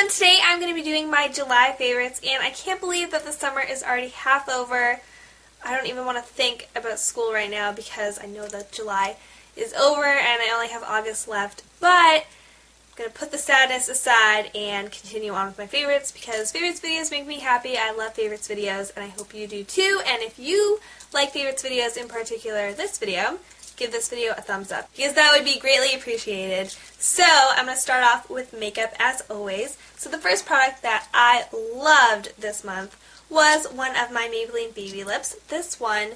everyone, today I'm going to be doing my July favorites, and I can't believe that the summer is already half over. I don't even want to think about school right now because I know that July is over and I only have August left, but I'm going to put the sadness aside and continue on with my favorites because favorites videos make me happy. I love favorites videos and I hope you do too, and if you like favorites videos, in particular this video, give this video a thumbs up because that would be greatly appreciated. So I'm going to start off with makeup as always. So the first product that I loved this month was one of my Maybelline Babylips. This one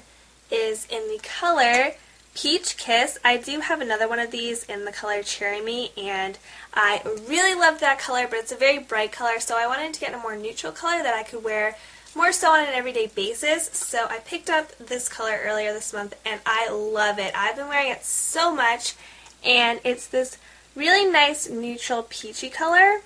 is in the color Peach Kiss. I do have another one of these in the color Cherry Me, and I really love that color, but it's a very bright color, so I wanted to get a more neutral color that I could wear more so on an everyday basis. So I picked up this color earlier this month and I love it. I've been wearing it so much, and it's this really nice neutral peachy color.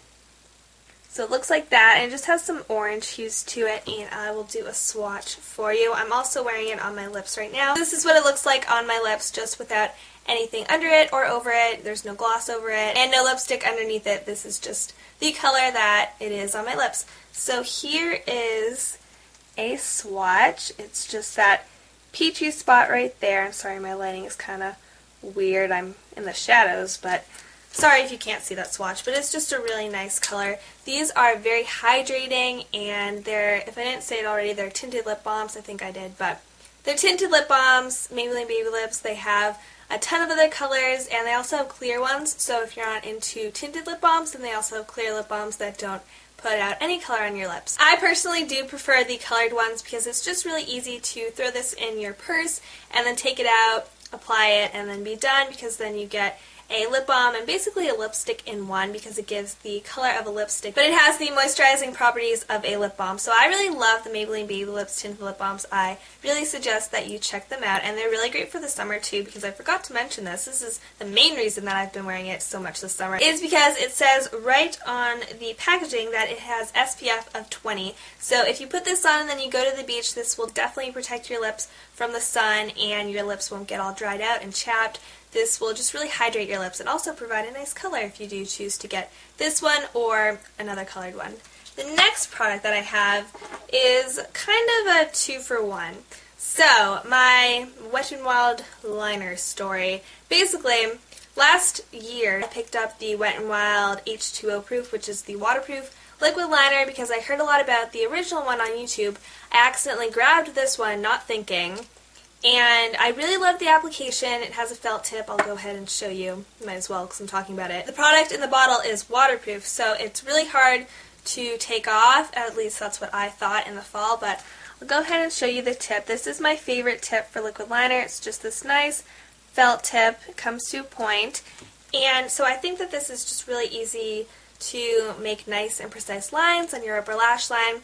So it looks like that, and it just has some orange hues to it, and I will do a swatch for you. I'm also wearing it on my lips right now. This is what it looks like on my lips, just without anything under it or over it. There's no gloss over it and no lipstick underneath it. This is just the color that it is on my lips. So here is a swatch. It's just that peachy spot right there. I'm sorry, my lighting is kind of weird. I'm in the shadows, but sorry if you can't see that swatch, but it's just a really nice color. These are very hydrating, and they're, if I didn't say it already, they're tinted lip balms. I think I did, but they're tinted lip balms, Maybelline Babylips. They have a ton of other colors, and they also have clear ones, so if you're not into tinted lip balms, then they also have clear lip balms that don't put out any color on your lips. I personally do prefer the colored ones because it's just really easy to throw this in your purse and then take it out, apply it, and then be done, because then you get a lip balm and basically a lipstick in one because it gives the color of a lipstick, but it has the moisturizing properties of a lip balm. So I really love the Maybelline Babylips tinted lip balms. I really suggest that you check them out, and they're really great for the summer too, because I forgot to mention this. This is the main reason that I've been wearing it so much this summer, is because it says right on the packaging that it has SPF of 20. So if you put this on and then you go to the beach, this will definitely protect your lips from the sun, and your lips won't get all dried out and chapped. This will just really hydrate your lips and also provide a nice color if you do choose to get this one or another colored one. The next product that I have is kind of a 2-for-1. So, my Wet n Wild liner story. Basically, last year I picked up the Wet n Wild H2O Proof, which is the waterproof liquid liner, because I heard a lot about the original one on YouTube. I accidentally grabbed this one, not thinking, and I really love the application. It has a felt tip. I'll go ahead and show you. Might as well because I'm talking about it. The product in the bottle is waterproof, so it's really hard to take off. At least that's what I thought in the fall, but I'll go ahead and show you the tip. This is my favorite tip for liquid liner. It's just this nice felt tip. It comes to a point, and so I think that this is just really easy to make nice and precise lines on your upper lash line,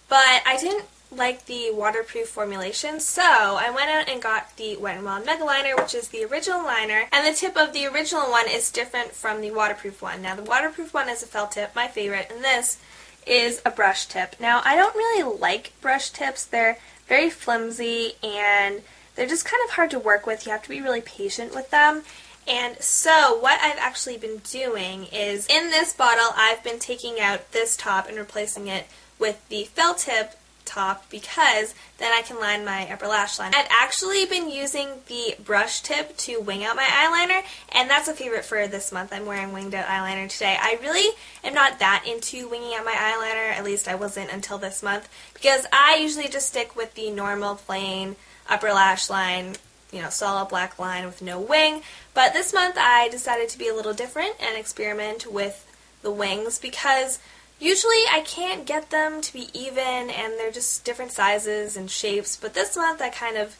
but I didn't like the waterproof formulation, so I went out and got the Wet n Wild Mega Liner, which is the original liner, and the tip of the original one is different from the waterproof one. Now, the waterproof one is a felt tip, my favorite, and this is a brush tip. Now, I don't really like brush tips. They're very flimsy, and they're just kind of hard to work with. You have to be really patient with them. And so what I've actually been doing is, in this bottle, I've been taking out this top and replacing it with the felt tip top, because then I can line my upper lash line. I've actually been using the brush tip to wing out my eyeliner, and that's a favorite for this month. I'm wearing winged out eyeliner today. I really am not that into winging out my eyeliner, at least I wasn't until this month, because I usually just stick with the normal plain upper lash line, you know, solid black line with no wing. But this month I decided to be a little different and experiment with the wings, because usually I can't get them to be even, and they're just different sizes and shapes, but this month I kind of,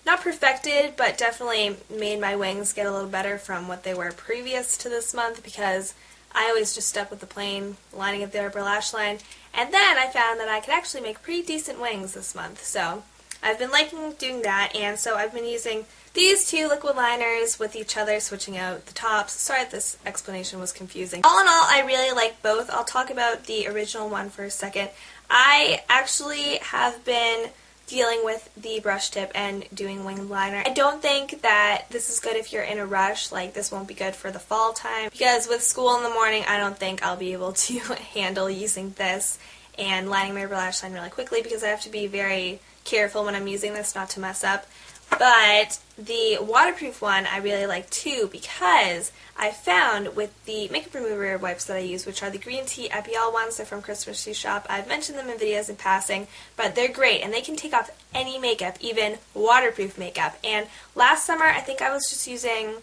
not perfected, but definitely made my wings get a little better from what they were previous to this month, because I always just stuck with the plain lining of the upper lash line, and then I found that I could actually make pretty decent wings this month, so I've been liking doing that, and so I've been using these two liquid liners with each other, switching out the tops. Sorry if this explanation was confusing. All in all, I really like both. I'll talk about the original one for a second. I actually have been dealing with the brush tip and doing winged liner. I don't think that this is good if you're in a rush. Like, this won't be good for the fall time because with school in the morning, I don't think I'll be able to handle using this and lining my lash line really quickly because I have to be very careful when I'm using this not to mess up. But the waterproof one I really like too because I found with the makeup remover wipes that I use, which are the green tea Epiol ones, they're from Christmas Tree Shop. I've mentioned them in videos in passing, but they're great and they can take off any makeup, even waterproof makeup. And last summer I think I was just using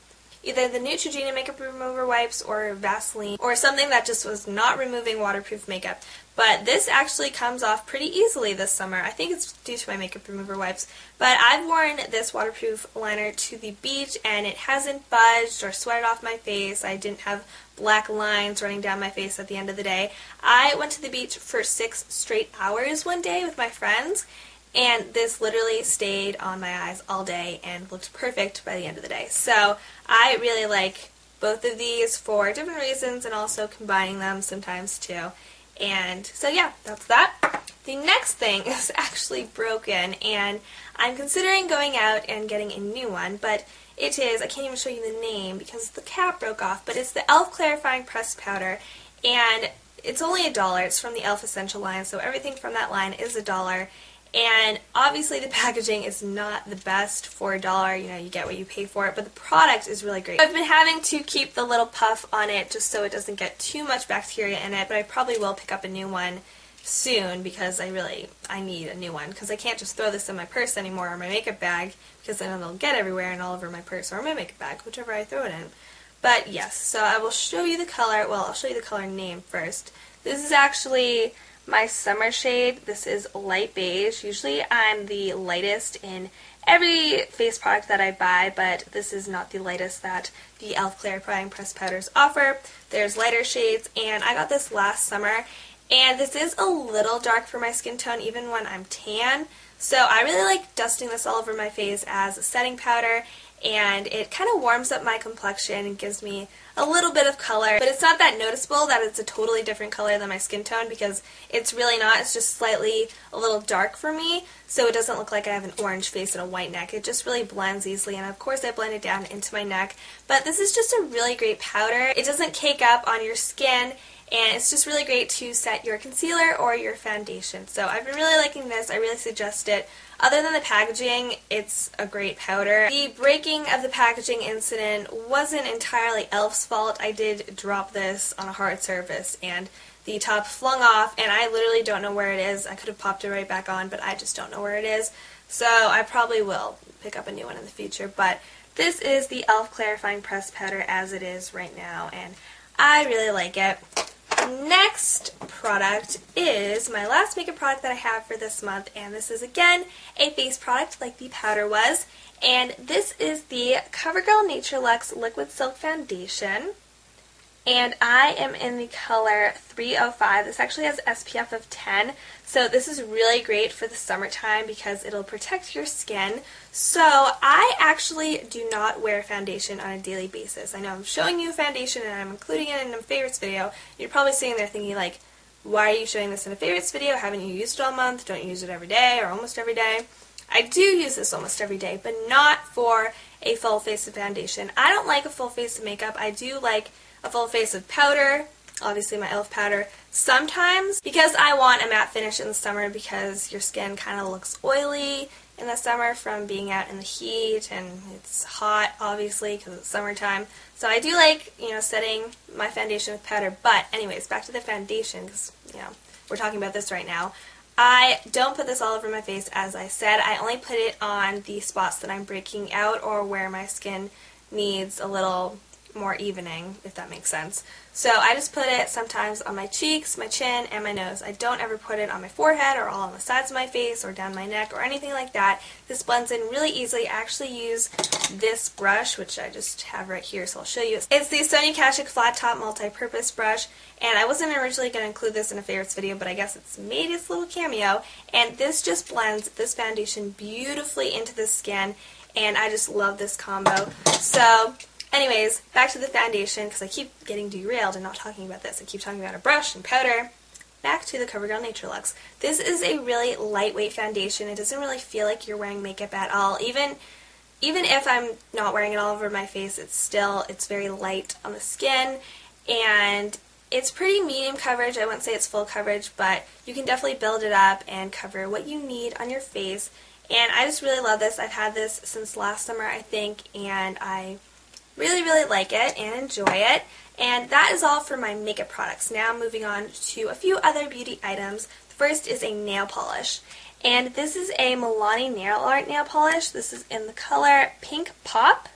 either the Neutrogena makeup remover wipes or Vaseline or something that just was not removing waterproof makeup. But this actually comes off pretty easily this summer. I think it's due to my makeup remover wipes. But I've worn this waterproof liner to the beach and it hasn't budged or sweated off my face. I didn't have black lines running down my face at the end of the day. I went to the beach for 6 straight hours one day with my friends. And this literally stayed on my eyes all day and looked perfect by the end of the day. So I really like both of these for different reasons and also combining them sometimes too. And so yeah, that's that. The next thing is actually broken and I'm considering going out and getting a new one, but it is, I can't even show you the name because the cap broke off, but it's the e.l.f. Clarifying Pressed Powder and it's only $1. It's from the e.l.f. Essential line, so everything from that line is $1. And obviously the packaging is not the best for $1, you know, you get what you pay for it, but the product is really great. I've been having to keep the little puff on it just so it doesn't get too much bacteria in it, but I probably will pick up a new one soon because I need a new one because I can't just throw this in my purse anymore or my makeup bag because then it'll get everywhere and all over my purse or my makeup bag, whichever I throw it in. But yes, so I will show you the color. Well, I'll show you the color name first. This is actually my summer shade. This is light beige. Usually I'm the lightest in every face product that I buy, but this is not the lightest that the e.l.f. Clarifying Pressed Powders offer. There's lighter shades, and I got this last summer, and this is a little dark for my skin tone even when I'm tan, so I really like dusting this all over my face as a setting powder, and it kind of warms up my complexion and gives me a little bit of color, but it's not that noticeable that it's a totally different color than my skin tone because it's really not. It's just slightly a little dark for me, so it doesn't look like I have an orange face and a white neck. It just really blends easily, and of course I blend it down into my neck, but this is just a really great powder. It doesn't cake up on your skin, and it's just really great to set your concealer or your foundation. So I've been really liking this. I really suggest it. Other than the packaging, it's a great powder. The breaking of the packaging incident wasn't entirely e.l.f.'s fault. I did drop this on a hard surface and the top flung off and I literally don't know where it is. I could have popped it right back on, but I just don't know where it is. So I probably will pick up a new one in the future. But this is the e.l.f. Clarifying Pressed Powder as it is right now, and I really like it. The next product is my last makeup product that I have for this month, and this is again a face product like the powder was, and this is the Covergirl Natureluxe Liquid Silk Foundation, and I am in the color 305. This actually has SPF of 10, so this is really great for the summertime because it'll protect your skin. So I actually do not wear foundation on a daily basis. I know I'm showing you foundation and I'm including it in a favorites video. You're probably sitting there thinking like, why are you showing this in a favorites video? Haven't you used it all month? Don't you use it every day or almost every day? I do use this almost every day, but not for a full face of foundation. I don't like a full face of makeup. I do like a full face of powder, obviously my e.l.f. powder, sometimes because I want a matte finish in the summer because your skin kind of looks oily in the summer from being out in the heat and it's hot obviously because it's summertime. So I do like, you know, setting my foundation with powder, but anyways, back to the foundation because, you know, we're talking about this right now. I don't put this all over my face as I said. I only put it on the spots that I'm breaking out or where my skin needs a little more evening, if that makes sense. So I just put it sometimes on my cheeks, my chin, and my nose. I don't ever put it on my forehead or all on the sides of my face or down my neck or anything like that. This blends in really easily. I actually use this brush, which I just have right here, so I'll show you. It's the Sonia Kashuk Flat Top Multi-Purpose Brush, and I wasn't originally going to include this in a favorites video, but I guess it's made its little cameo, and this just blends this foundation beautifully into the skin, and I just love this combo. So anyways, back to the foundation, because I keep getting derailed and not talking about this. I keep talking about a brush and powder. back to the Covergirl Natureluxe. This is a really lightweight foundation. It doesn't really feel like you're wearing makeup at all. Even if I'm not wearing it all over my face, it's very light on the skin, and it's pretty medium coverage. I wouldn't say it's full coverage, but you can definitely build it up and cover what you need on your face. And I just really love this. I've had this since last summer, I think, and I really, really like it and enjoy it. And that is all for my makeup products. Now moving on to a few other beauty items. The first is a nail polish. And this is a Milani nail art nail polish. This is in the color Pink Pop.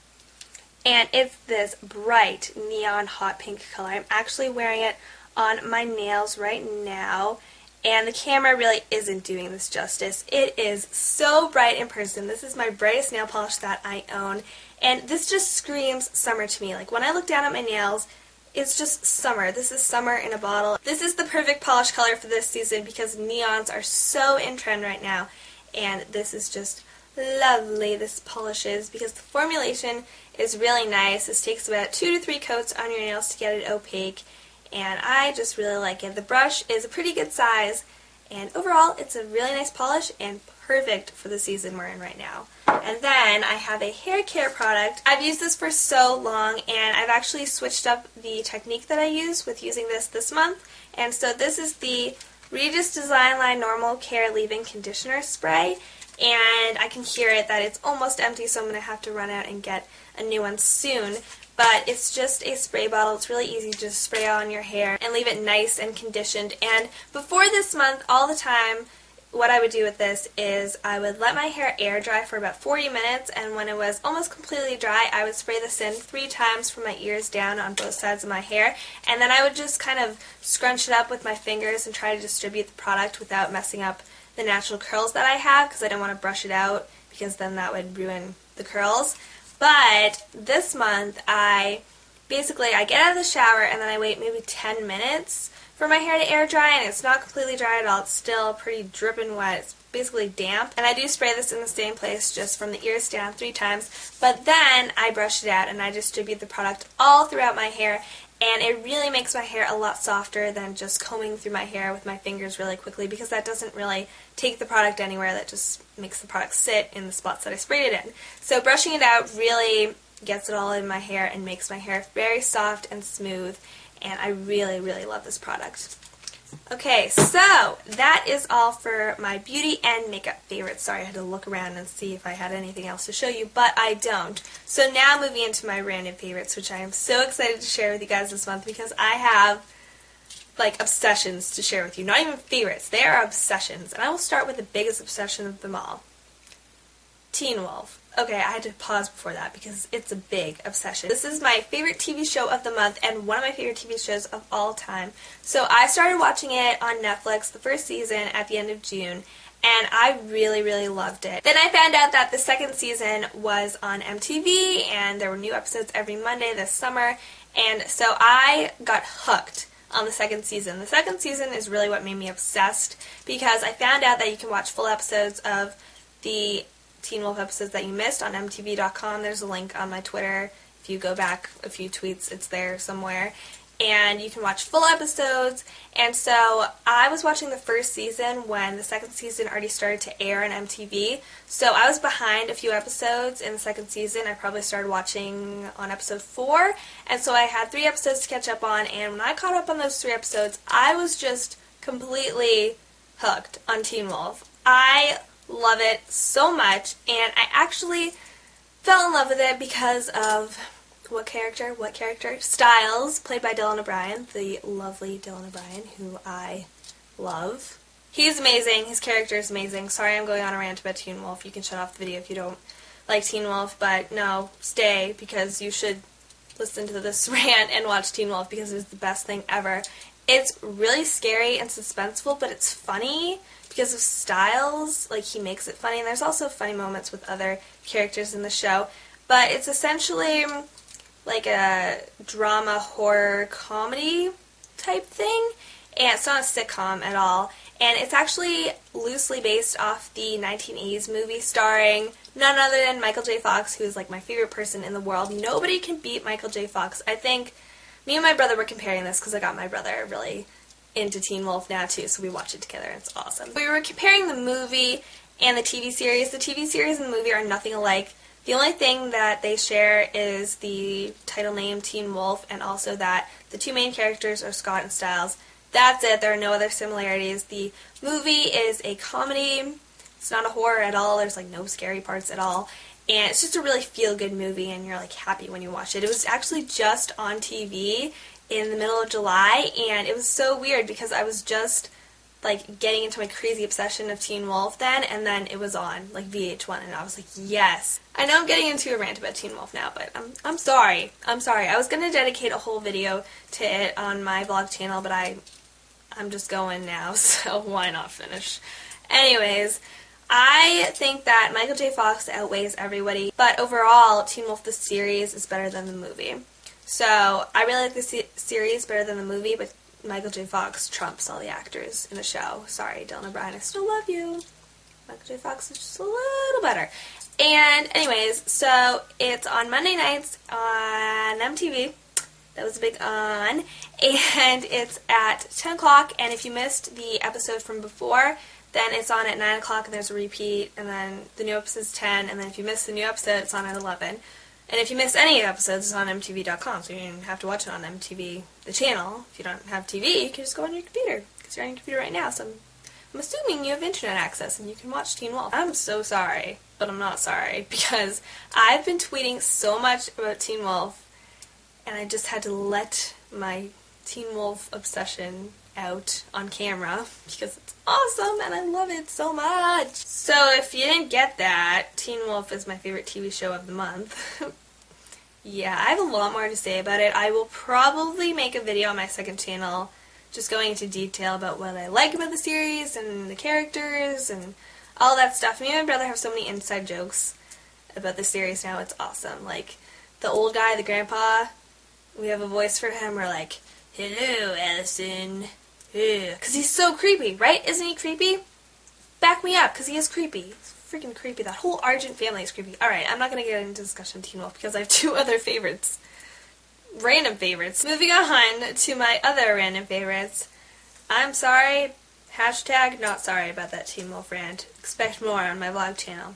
And it's this bright neon hot pink color. I'm actually wearing it on my nails right now. And the camera really isn't doing this justice. It is so bright in person. This is my brightest nail polish that I own. And this just screams summer to me. Like when I look down at my nails, it's just summer. This is summer in a bottle. This is the perfect polish color for this season because neons are so in trend right now. And this is just lovely, this polish is, because the formulation is really nice. This takes about 2 to 3 coats on your nails to get it opaque. And I just really like it. The brush is a pretty good size. And overall, it's a really nice polish and perfect for the season we're in right now. And then I have a hair care product. I've used this for so long, and I've actually switched up the technique that I use with using this month. And so this is the Regis Designline Normal Care Leave-In Conditioner Spray. And I can hear it that it's almost empty, so I'm going to have to run out and get a new one soon. But it's just a spray bottle. It's really easy to just spray on your hair and leave it nice and conditioned. And before this month, all the time, what I would do with this is I would let my hair air dry for about 40 minutes, and when it was almost completely dry, I would spray this in 3 times from my ears down on both sides of my hair, and then I would just kind of scrunch it up with my fingers and try to distribute the product without messing up the natural curls that I have, because I don't want to brush it out because then that would ruin the curls. But this month, I get out of the shower and then I wait maybe 10 minutes for my hair to air dry, and it's not completely dry at all. It's still pretty dripping wet. It's basically damp. And I do spray this in the same place just from the ears down 3 times. But then I brush it out and I distribute the product all throughout my hair, and it really makes my hair a lot softer than just combing through my hair with my fingers really quickly, because that doesn't really take the product anywhere. That just makes the product sit in the spots that I sprayed it in. So brushing it out really gets it all in my hair and makes my hair very soft and smooth, and I really, really love this product. Okay, so that is all for my beauty and makeup favorites. Sorry, I had to look around and see if I had anything else to show you, but I don't. So now moving into my random favorites, which I am so excited to share with you guys this month, because I have like obsessions to share with you. Not even favorites, they are obsessions. And I will start with the biggest obsession of them all. Teen Wolf. Okay, I had to pause before that because it's a big obsession. This is my favorite TV show of the month and one of my favorite TV shows of all time. So I started watching it on Netflix, the first season, at the end of June, and I really, really loved it. Then I found out that the second season was on MTV, and there were new episodes every Monday this summer, and so I got hooked on the second season. The second season is really what made me obsessed, because I found out that you can watch full episodes of the Teen Wolf episodes that you missed on MTV.com. There's a link on my Twitter. If you go back a few tweets, it's there somewhere. And you can watch full episodes. And so I was watching the first season when the second season already started to air on MTV. So I was behind a few episodes in the second season. I probably started watching on episode 4. And so I had 3 episodes to catch up on. And when I caught up on those 3 episodes, I was just completely hooked on Teen Wolf. I love it so much, and I actually fell in love with it because of what character? Styles, played by Dylan O'Brien, the lovely Dylan O'Brien, who I love. He's amazing. His character is amazing. Sorry I'm going on a rant about Teen Wolf. You can shut off the video if you don't like Teen Wolf, but no, stay, because you should listen to this rant and watch Teen Wolf, because it's the best thing ever. It's really scary and suspenseful, but it's funny because of Styles. Like, he makes it funny, and there's also funny moments with other characters in the show. But it's essentially like a drama, horror, comedy type thing, and it's not a sitcom at all. And it's actually loosely based off the 1980s movie starring none other than Michael J. Fox, who is like my favorite person in the world. Nobody can beat Michael J. Fox. I think me and my brother were comparing this because I got my brother a really into Teen Wolf now too, so we watch it together and it's awesome. We were comparing the movie and the TV series. The TV series and the movie are nothing alike. The only thing that they share is the title name, Teen Wolf, and also that the two main characters are Scott and Styles. That's it. There are no other similarities. The movie is a comedy. It's not a horror at all. There's like no scary parts at all. And it's just a really feel-good movie, and you're like happy when you watch it. It was actually just on TV in the middle of July, and it was so weird because I was just like getting into my crazy obsession of Teen Wolf then, and then it was on like VH1, and I was like, yes. I know I'm getting into a rant about Teen Wolf now, but I'm sorry. I'm sorry. I was gonna dedicate a whole video to it on my vlog channel, but I'm just going now, so why not finish? Anyways, I think that Michael J. Fox outweighs everybody, but overall, Teen Wolf the series is better than the movie. So I really like the series better than the movie, but Michael J. Fox trumps all the actors in the show. Sorry, Dylan O'Brien, I still love you. Michael J. Fox is just a little better. And anyways, so it's on Monday nights on MTV. That was a big on. And it's at 10 o'clock, and if you missed the episode from before, then it's on at 9 o'clock, and there's a repeat, and then the new episode's 10, and then if you miss the new episode, it's on at 11. And if you miss any episodes, it's on MTV.com, so you don't have to watch it on MTV, the channel. If you don't have TV, you can just go on your computer, because you're on your computer right now, so I'm assuming you have internet access, and you can watch Teen Wolf. I'm so sorry, but I'm not sorry, because I've been tweeting so much about Teen Wolf, and I just had to let my Teen Wolf obsession out on camera, because it's awesome, and I love it so much. So if you didn't get that, Teen Wolf is my favorite TV show of the month. Yeah, I have a lot more to say about it. I will probably make a video on my second channel just going into detail about what I like about the series and the characters and all that stuff. Me and my brother have so many inside jokes about the series now. It's awesome. Like, the old guy, the grandpa, we have a voice for him. We're like, hello, Allison. Because he's so creepy, right? Isn't he creepy? Back me up, because he is creepy. He's freaking creepy. That whole Argent family is creepy. Alright, I'm not going to get into discussion of Teen Wolf because I have two other favorites. Random favorites. Moving on to my other random favorites. I'm sorry. Hashtag not sorry about that Teen Wolf rant. Expect more on my vlog channel.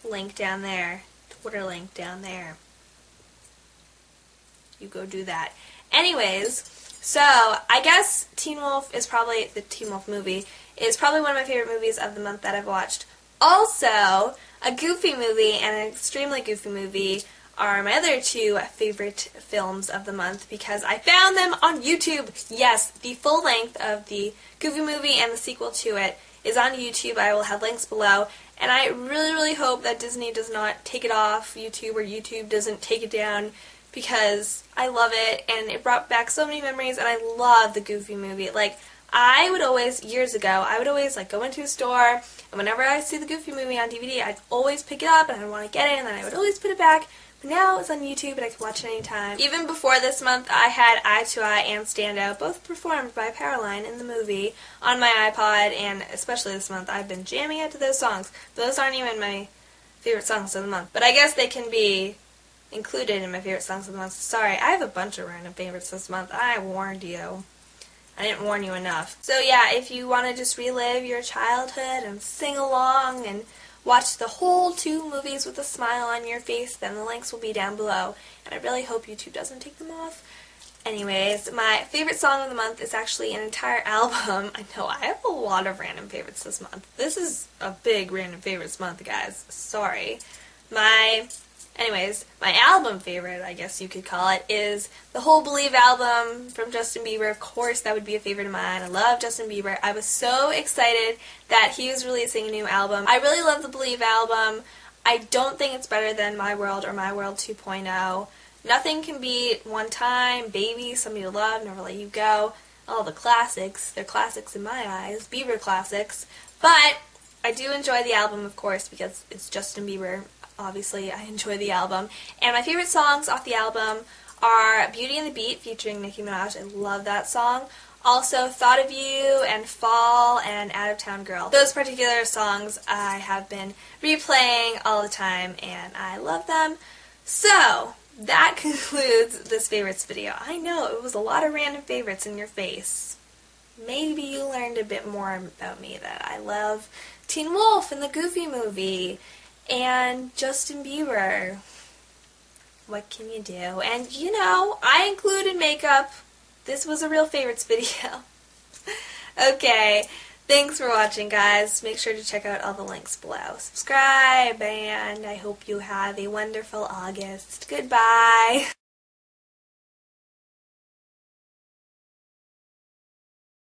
Link down there. Twitter link down there. You go do that. Anyways, so I guess Teen Wolf is probably, the Teen Wolf movie, is probably one of my favorite movies of the month that I've watched. Also, a goofy movie and an extremely goofy movie are my other two favorite films of the month because I found them on YouTube. Yes, the full length of the Goofy movie and the sequel to it is on YouTube. I will have links below. And I really, really hope that Disney does not take it off YouTube or YouTube doesn't take it down because I love it and it brought back so many memories and I love the Goofy movie. Like, I would always, years ago, I would always like go into a store and whenever I see the Goofy movie on DVD, I'd always pick it up and I'd want to get it and then I would always put it back. But now it's on YouTube and I can watch it anytime. Even before this month, I had Eye to Eye and Stand Out, both performed by Powerline in the movie, on my iPod, and especially this month, I've been jamming out to those songs. Those aren't even my favorite songs of the month, but I guess they can be included in my favorite songs of the month. Sorry, I have a bunch of random favorites this month. I warned you. I didn't warn you enough. So yeah, if you want to just relive your childhood and sing along and watch the whole 2 movies with a smile on your face, then the links will be down below. And I really hope YouTube doesn't take them off. Anyways, my favorite song of the month is actually an entire album. I know, I have a lot of random favorites this month. This is a big random favorites month, guys. Sorry. Anyways, my album favorite, I guess you could call it, is the whole Believe album from Justin Bieber. Of course, that would be a favorite of mine. I love Justin Bieber. I was so excited that he was releasing a new album. I really love the Believe album. I don't think it's better than My World or My World 2.0. Nothing can beat One Time, Baby, Somebody to Love, Never Let You Go. All the classics. They're classics in my eyes. Bieber classics. But I do enjoy the album, of course, because it's Justin Bieber. Obviously, I enjoy the album. And my favorite songs off the album are Beauty and the Beat featuring Nicki Minaj. I love that song. Also, Thought of You and Fall and Out of Town Girl. Those particular songs I have been replaying all the time and I love them. So, that concludes this favorites video. I know, it was a lot of random favorites in your face. maybe you learned a bit more about me, that I love Teen Wolf and the Goofy movie, and Justin Bieber. What can you do? And, you know, I included makeup. This was a real favorites video. Okay, thanks for watching, guys. Make sure to check out all the links below. Subscribe, and I hope you have a wonderful August. Goodbye.